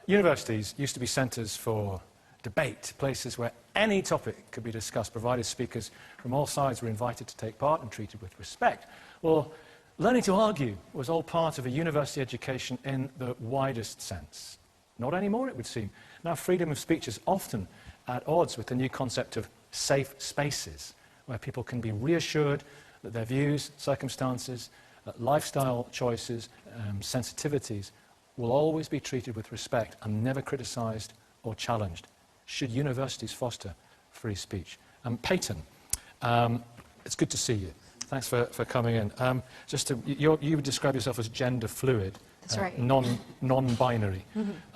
Universities used to be centres for debate, places where any topic could be discussed, provided speakers from all sides were invited to take part and treated with respect. Well, learning to argue was all part of a university education in the widest sense. Not anymore, it would seem. Now, freedom of speech is often at odds with the new concept of safe spaces, where people can be reassured that their views, circumstances, lifestyle choices, sensitivities will always be treated with respect and never criticised or challenged. Should universities foster free speech? Peyton, it's good to see you. Thanks for coming in. You would describe yourself as gender fluid. That's right. Non-binary.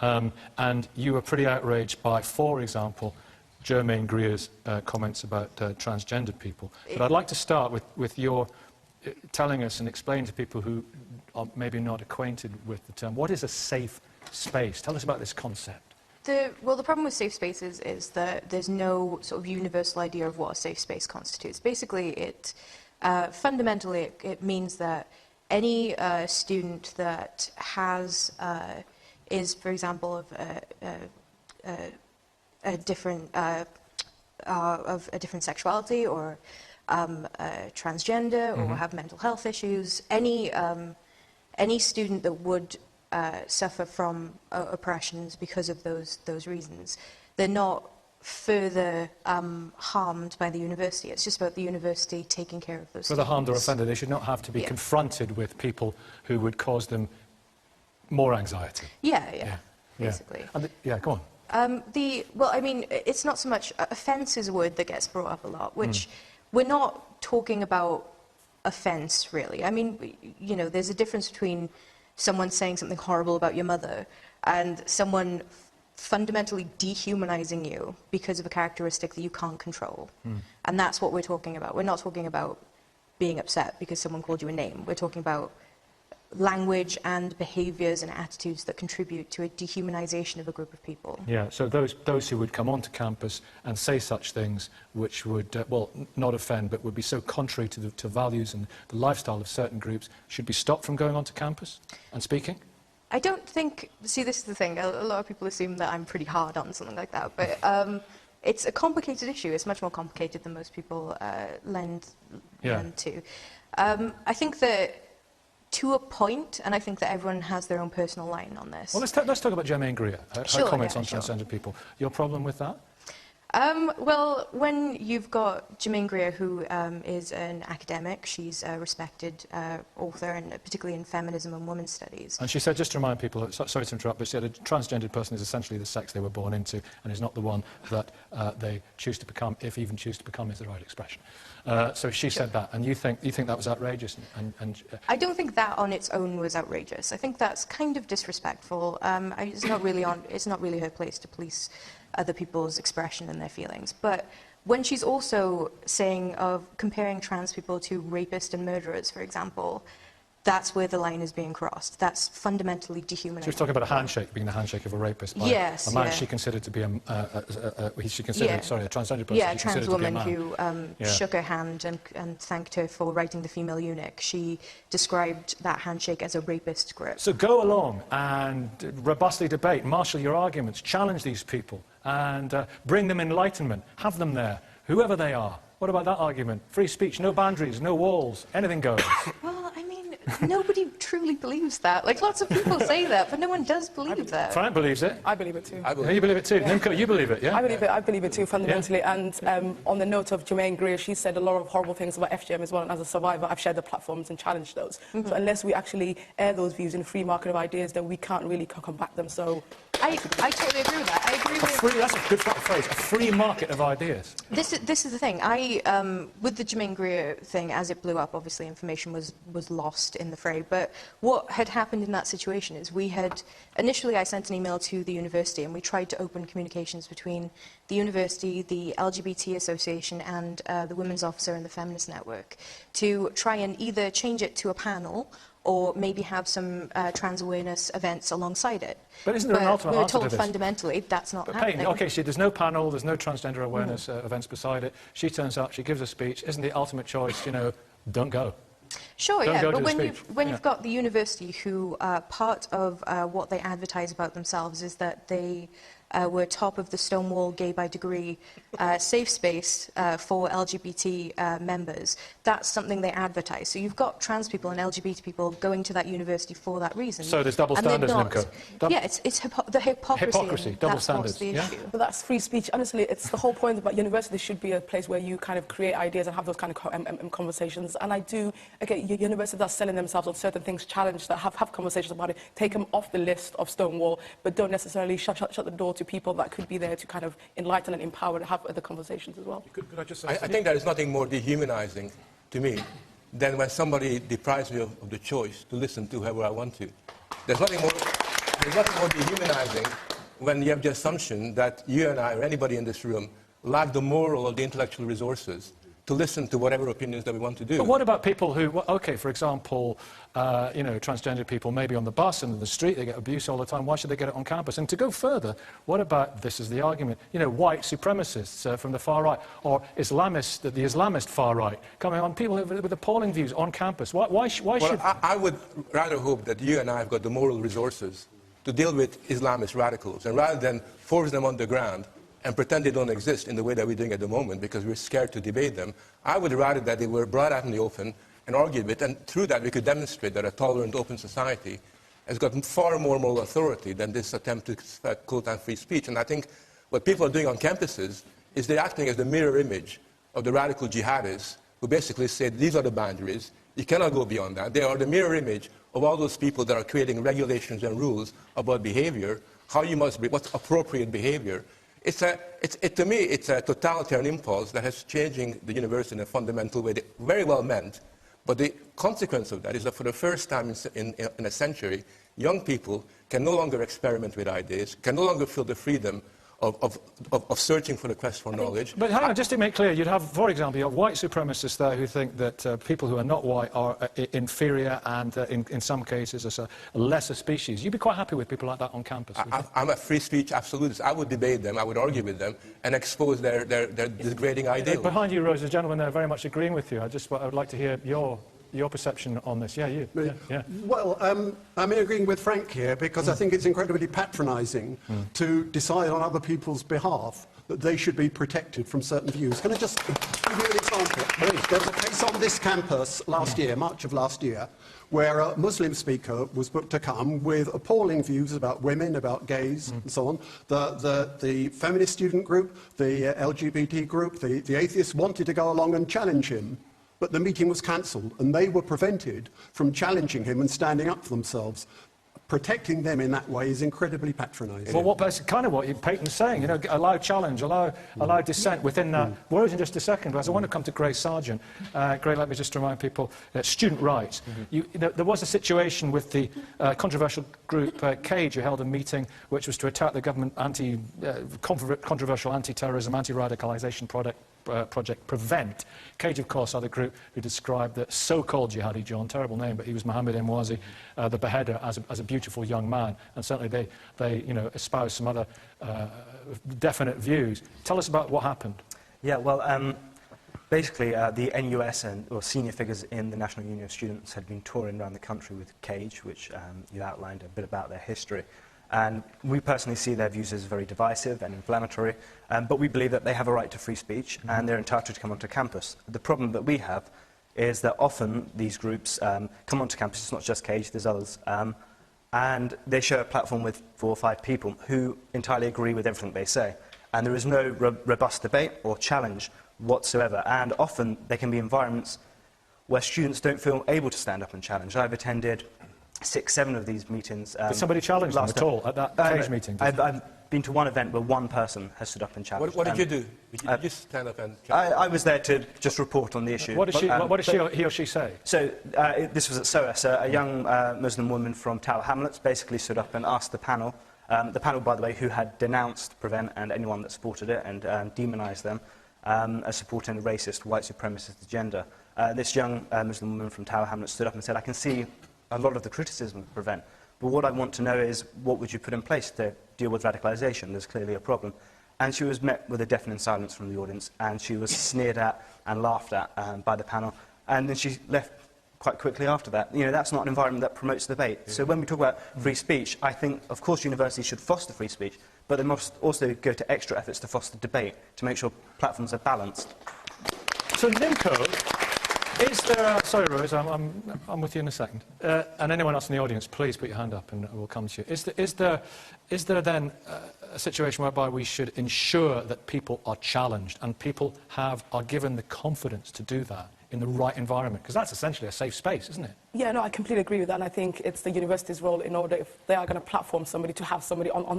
And you were pretty outraged by, for example, Germaine Greer's comments about transgendered people. But I'd like to start with your telling us and explaining to people who are maybe not acquainted with the term, what is a safe space? Tell us about this concept. Well, the problem with safe spaces is that there's no sort of universal idea of what a safe space constitutes. Basically, fundamentally, it means that any student that is, for example, of a different sexuality or transgender or have mental health issues, any student that would suffer from oppressions because of those reasons, they're not further harmed by the university. It's just about the university taking care of those For the harmed or offended, they should not have to be confronted with people who would cause them more anxiety. Yeah, basically. Go on. Well, I mean, it's not so much... offence is a word that gets brought up a lot, which we're not talking about offence, really. I mean, you know, there's a difference between someone saying something horrible about your mother and someone fundamentally dehumanizing you because of a characteristic that you can't control. And that's what we're talking about. We're not talking about being upset because someone called you a name. We're talking about language and behaviours and attitudes that contribute to a dehumanization of a group of people. Yeah, so those who would come onto campus and say such things which would, well, not offend, but would be so contrary to values and the lifestyle of certain groups, should be stopped from going onto campus and speaking? I don't think... See, this is the thing. A lot of people assume that I'm pretty hard on something like that, but it's a complicated issue. It's much more complicated than most people lend to. I think that to a point, and I think that everyone has their own personal line on this. Well, let's talk about Germaine Greer, her comments on transgender people. Your problem with that? Well, when you've got Germaine Greer, who is an academic, she's a respected author, and particularly in feminism and women's studies. And she said, just to remind people, sorry to interrupt, but she said a transgendered person is essentially the sex they were born into and is not the one that they choose to become, if even choose to become is the right expression. So she said that, and you think that was outrageous? I don't think that on its own was outrageous. I think that's kind of disrespectful. It's not really her place to police other people's expression and their feelings. But when she's also saying of comparing trans people to rapists and murderers, for example, that's where the line is being crossed. That's fundamentally dehumanizing. She was talking about a handshake being the handshake of a rapist by a man she considered to be a transgender person. Yeah, a trans woman who shook her hand and thanked her for writing The Female Eunuch. She described that handshake as a rapist grip. So go along and robustly debate, marshal your arguments, challenge these people, and bring them enlightenment. Have them there, whoever they are. What about that argument? Free speech, no boundaries, no walls, anything goes. Well, I mean, nobody truly believes that. Like, lots of people say that, but no one does believe that. Frank believes it. I believe it too. You believe it too? Yeah. Nimco, you believe it, yeah? I believe it too, fundamentally. Yeah. And on the note of Germaine Greer, she said a lot of horrible things about FGM as well, and as a survivor, I've shared the platforms and challenged those. So unless we actually air those views in a free market of ideas, then we can't really combat them, so... I totally agree with that. I agree with... That's a good phrase, a free market of ideas. This is the thing. With the Germaine Greer thing, as it blew up, obviously information was lost in the fray. But what had happened in that situation is initially I sent an email to the university and we tried to open communications between the university, the LGBT Association and the Women's Officer and the Feminist Network to try and either change it to a panel or maybe have some trans awareness events alongside it. But isn't there an ultimate we were answer to told this? Fundamentally that's not happening. Peyton, okay, there's no panel, there's no transgender awareness events beside it. She turns up, she gives a speech. Isn't the ultimate choice, don't go? Sure, Don't yeah, go but to the when, speech. you've got the university who, part of what they advertise about themselves is that they were top of the Stonewall Gay by Degree safe space for LGBT members. That's something they advertise. So you've got trans people and LGBT people going to that university for that reason. So there's double And they're standards, not. Nimco. Yeah, it's the hypocrisy. Hypocrisy, and double that's what's standards, the yeah? issue. But that's free speech. Honestly, it's the whole point about university should be a place where you kind of create ideas and have those kind of conversations. And I do, okay, universities are selling themselves on certain things, challenge that, have conversations about it, take them off the list of Stonewall, but don't necessarily shut the door to people that could be there to kind of enlighten and empower and have other conversations as well. Could I just say I think there is nothing more dehumanizing to me than when somebody deprives me of the choice to listen to whoever I want to. There's nothing more dehumanizing when you have the assumption that you and I or anybody in this room lack the moral or the intellectual resources to listen to whatever opinions that we want to do. But what about people who, well, okay, for example, you know, transgender people maybe on the bus and in the street, they get abuse all the time. Why should they get it on campus? And to go further, what about, this is the argument, you know, white supremacists from the far right, or Islamists, the Islamist far right, coming on, people with appalling views on campus. Why should... I would rather hope that you and I have got the moral resources to deal with Islamist radicals, and rather than force them on the ground and pretend they don't exist in the way that we're doing at the moment because we're scared to debate them, I would rather that they were brought out in the open and argued with, and through that we could demonstrate that a tolerant, open society has got far more moral authority than this attempt to quote on free speech. And I think what people are doing on campuses is they're acting as the mirror image of the radical jihadists who basically say these are the boundaries, you cannot go beyond that. They are the mirror image of all those people that are creating regulations and rules about behavior, how you must be, what's appropriate behavior. To me, it's a totalitarian impulse that has changing the universe in a fundamental way. They very well meant, but the consequence of that is that for the first time in a century, young people can no longer experiment with ideas, can no longer feel the freedom of searching for the quest for knowledge. But hang on, just to make clear, you'd have, for example, you have white supremacists there who think that people who are not white are inferior and, in some cases, as a lesser species. You'd be quite happy with people like that on campus, would you? I'm a free speech absolutist. I would debate them, I would argue with them, and expose their degrading ideals. Behind you, Rose, a gentleman there very much agreeing with you. I would like to hear your perception on this. Yeah, you. Yeah. Well, I'm agreeing with Frank here because I think it's incredibly patronising to decide on other people's behalf that they should be protected from certain views. Can I just give you an example? There was a case on this campus last year, March of last year, where a Muslim speaker was booked to come with appalling views about women, about gays, and so on. The feminist student group, the LGBT group, the atheists wanted to go along and challenge him. But the meeting was cancelled, and they were prevented from challenging him and standing up for themselves. Protecting them in that way is incredibly patronising. Well, that's kind of what Peyton's saying, you know, allow challenge, allow dissent within that. Words in just a second, but I want to come to Grace Sargent. Grace, let me just remind people, student rights. There was a situation with the controversial group CAGE, who held a meeting which was to attack the government controversial anti-terrorism, anti-radicalisation project PREVENT. CAGE, of course, are the group who described the so-called Jihadi John, terrible name, but he was Mohammed Emwazi, the beheader, as a beautiful young man, and certainly they you know, espouse some other definite views. Tell us about what happened. Yeah, well, basically, the NUS or senior figures in the National Union of Students had been touring around the country with CAGE, which you outlined a bit about their history. And we personally see their views as very divisive and inflammatory, but we believe that they have a right to free speech and they're entitled to come onto campus. The problem that we have is that often these groups come onto campus, it's not just CAGE, there's others, and they share a platform with 4 or 5 people who entirely agree with everything they say. And there is no robust debate or challenge whatsoever. And often there can be environments where students don't feel able to stand up and challenge. I've attended 6, 7 of these meetings. Did somebody challenge them at all at that CAGE meeting? I've been to one event where one person has stood up and challenged. What did you do? Did you just stand up and challenge? I was there to just report on the issue. What did he or she say? So this was at SOAS. A young Muslim woman from Tower Hamlets basically stood up and asked the panel, by the way, who had denounced PREVENT and anyone that supported it and demonised them as supporting a racist, white supremacist agenda. This young Muslim woman from Tower Hamlets stood up and said, I can see a lot of the criticism of PREVENT, but what I want to know is what would you put in place to deal with radicalisation? There's clearly a problem. And she was met with a deafening silence from the audience, and she was sneered at and laughed at by the panel. And then she left quite quickly after that. You know, that's not an environment that promotes debate. So when we talk about free speech, I think, of course, universities should foster free speech, but they must also go to extra efforts to foster debate, to make sure platforms are balanced. So, Nimco, is there... sorry, Rose, I'm with you in a second. And anyone else in the audience, please put your hand up and we'll come to you. Is there then a situation whereby we should ensure that people are challenged and people are given the confidence to do that in the right environment? Because that's essentially a safe space, isn't it? Yeah, no, I completely agree with that, and I think it's the university's role in order, if they are going to platform somebody, to have somebody on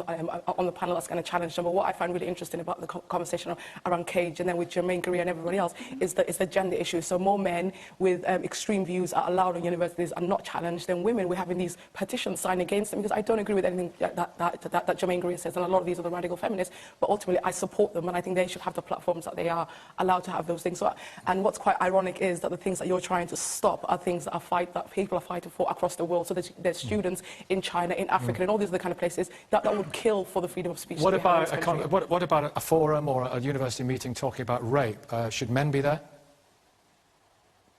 the panel that's going to challenge them. But what I find really interesting about the conversation around Cage, and then with Germaine Greer and everybody else, is the gender issue. So more men with extreme views are allowed in universities and not challenged than women. We're having these petitions signed against them, because I don't agree with anything that Germaine Greer says, and a lot of these are the radical feminists, but ultimately I support them, and I think they should have the platforms that they are allowed to have those things. So, and what's quite ironic is that the things that you're trying to stop are things that people are fighting for across the world. So there's students in China, in Africa, and all these other kind of places that would kill for the freedom of speech. What about a forum or a university meeting talking about rape? Should men be there?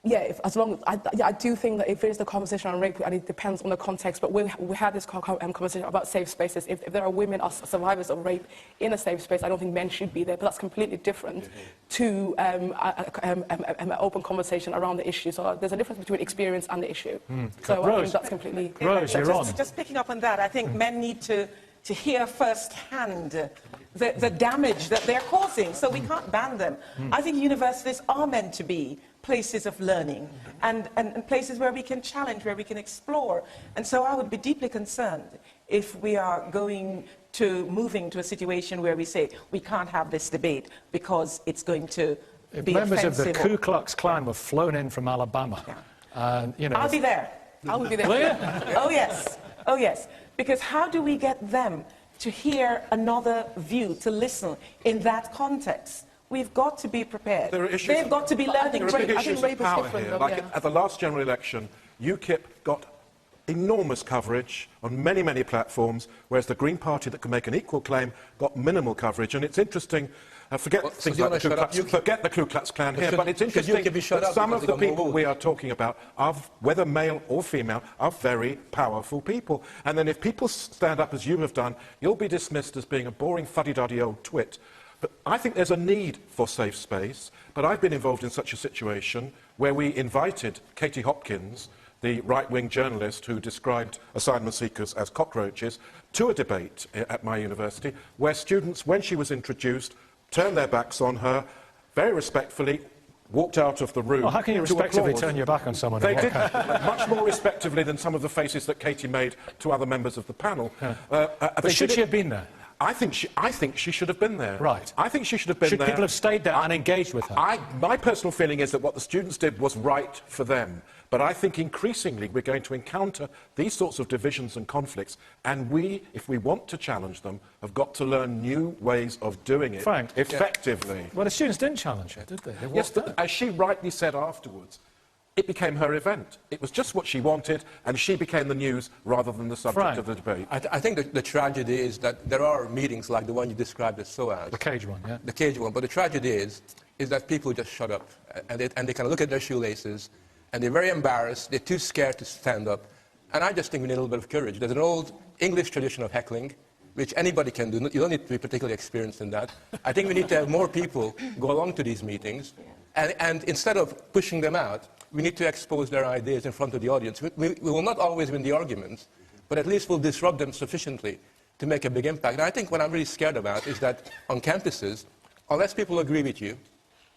Yeah, as long as I do think that if it is the conversation on rape, and it depends on the context, but we had this conversation about safe spaces. If there are women or survivors of rape in a safe space, I don't think men should be there. But that's completely different to an open conversation around the issue. So there's a difference between experience and the issue. So I think that's completely... Rose, you're on. Just picking up on that, I think men need to hear firsthand the damage that they're causing, so we can't ban them. I think universities are meant to be places of learning and places where we can challenge, where we can explore. And so I would be deeply concerned if we are moving to a situation where we say we can't have this debate because it's going to be members offensive. of the Ku Klux Klan were flown in from Alabama. You know, I'll be there. I will be there. Oh, yes. Oh, yes. Because how do we get them to hear another view, to listen in that context? We've got to be prepared. There are issues. They've got to be learning. There are big I issues think rape of is power different, here. though, Like yeah. at the last general election, UKIP got enormous coverage on many, many platforms, whereas the Green Party, that can make an equal claim, got minimal coverage. And it's interesting, forget things like the Ku Klux Klan here, but it's interesting that some of the people we are talking about, whether male or female, are very powerful people. And then if people stand up as you have done, you'll be dismissed as being a boring, fuddy-duddy old twit. But I think there's a need for safe space, but I've been involved in such a situation where we invited Katie Hopkins, the right-wing journalist who described asylum seekers as cockroaches, to a debate at my university, where students, when she was introduced, turned their backs on her, very respectfully walked out of the room. Well, how can you respectively turn your back on someone? They did much more respectively than some of the faces that Katie made to other members of the panel. But should she have been there? I think she should have been there. Right. I think she should have been there. Should people have stayed there and engaged with her? My personal feeling is that what the students did was right for them. But I think increasingly we're going to encounter these sorts of divisions and conflicts, and we, if we want to challenge them, have got to learn new ways of doing it effectively. Well, the students didn't challenge her, did they? Yes, as she rightly said afterwards, it became her event. It was just what she wanted, and she became the news rather than the subject of the debate. I think the tragedy is that there are meetings like the one you described as SOAS. The Cage one, yeah. The Cage one. But the tragedy is that people just shut up, and they kind of look at their shoelaces, and they're very embarrassed. They're too scared to stand up. And I just think we need a little bit of courage. There's an old English tradition of heckling, which anybody can do. You don't need to be particularly experienced in that. I think we need to have more people go along to these meetings, and instead of pushing them out, we need to expose their ideas in front of the audience. We will not always win the arguments, but at least we'll disrupt them sufficiently to make a big impact. And I think what I'm really scared about is that on campuses, unless people agree with you,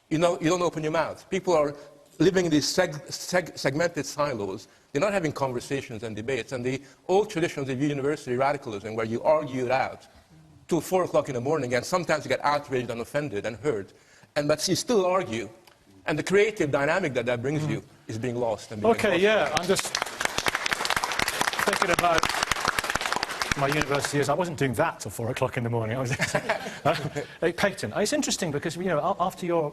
you don't open your mouth. People are living in these segmented silos. They're not having conversations and debates. And the old traditions of university radicalism, where you argue it out till 4 o'clock in the morning, and sometimes you get outraged and offended and hurt, but you still argue. And the creative dynamic that brings you is being lost. And being OK, yeah, I'm just thinking about my university years. I wasn't doing that till 4 o'clock in the morning. I was Peyton, it's interesting because, you know, after your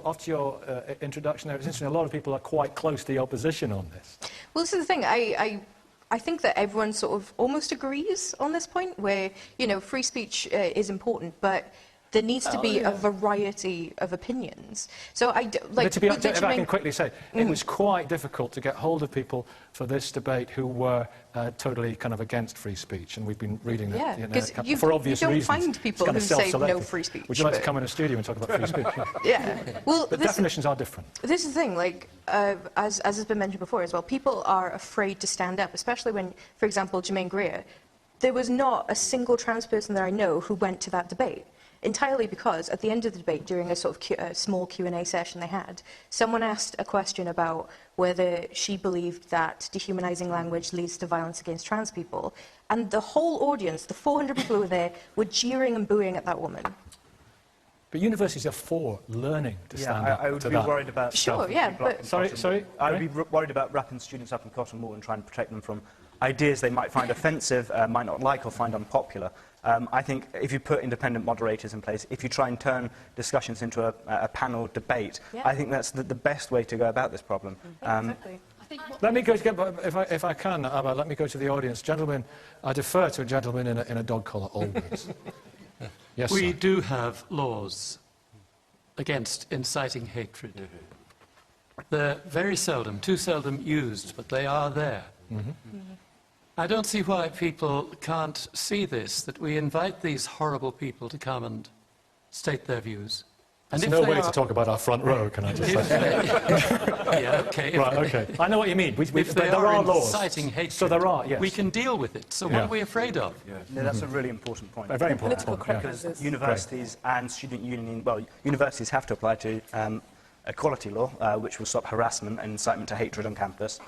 introduction there, it's interesting, a lot of people are quite close to the opposition on this. Well, this is the thing. I think that everyone sort of almost agrees on this point, where, you know, free speech is important, but there needs to be a variety of opinions. So But to be with the if I can Jermaine- quickly say, it was quite difficult to get hold of people for this debate who were totally kind of against free speech, and we've been reading Yeah, that 'cause for obvious you don't reasons. find people It's kind who of say no self-selected. free speech, Would you like to but- come in a studio and talk about free speech? Yeah. Well, But definitions are different. This is the thing, as has been mentioned before as well, people are afraid to stand up, especially when, for example, Jermaine Greer, there was not a single trans person that I know who went to that debate. Entirely because at the end of the debate, during a sort of small Q&A session they had, someone asked a question about whether she believed that dehumanising language leads to violence against trans people, and the whole audience, the 400 people who were there, were jeering and booing at that woman. But universities are for learning to stand up I would to be that. worried about... Sure, yeah, but... Sorry? I would be worried about wrapping students up in cotton wool and trying to protect them from ideas they might find offensive, might not like or find unpopular. I think if you put independent moderators in place, if you try and turn discussions into a panel debate, Yeah. I think that's the best way to go about this problem. Exactly. Let me go, if I can, Abba, let me go to the audience. Gentlemen, I defer to a gentleman in a dog collar always. Yes, We sir. do have laws against inciting hatred. They're very seldom, too seldom used, but they are there. I don't see why people can't see this, that we invite these horrible people to come and state their views. And There's no way to talk about our front row, can I just say? Yeah, okay. Right, okay. I know what you mean. If But they there are laws. inciting hatred, So there are, yes. we can deal with it. So what Yeah. are we afraid of? No, that's a really important point. A very important Political point, yeah. correctness. Universities and student union, well, universities have to apply to equality law, which will stop harassment and incitement to hatred on campus.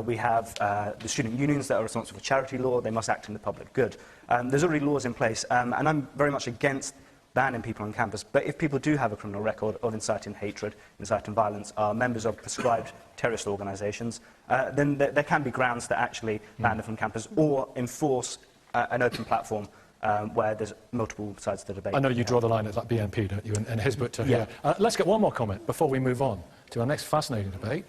We have the student unions that are responsible for charity law. They must act in the public good. There's already laws in place, and I'm very much against banning people on campus. But if people do have a criminal record of inciting hatred, inciting violence, are members of prescribed terrorist organisations, then there can be grounds to actually ban them from campus or enforce an open platform where there's multiple sides to the debate. I know you draw the line at that BNP, don't you, and Hizbut Tahrir. Yeah. Let's get one more comment before we move on to our next fascinating debate.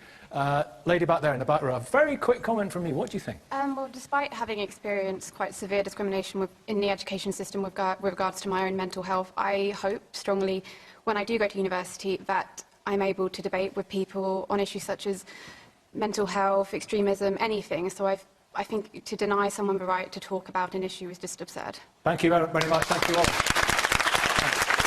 Lady back there in the back row, a very quick comment from me. What do you think? Well, despite having experienced quite severe discrimination in the education system with regards to my own mental health, I hope strongly when I do go to university that I'm able to debate with people on issues such as mental health, extremism, anything. So I think to deny someone the right to talk about an issue is just absurd. Thank you very much. Thank you all.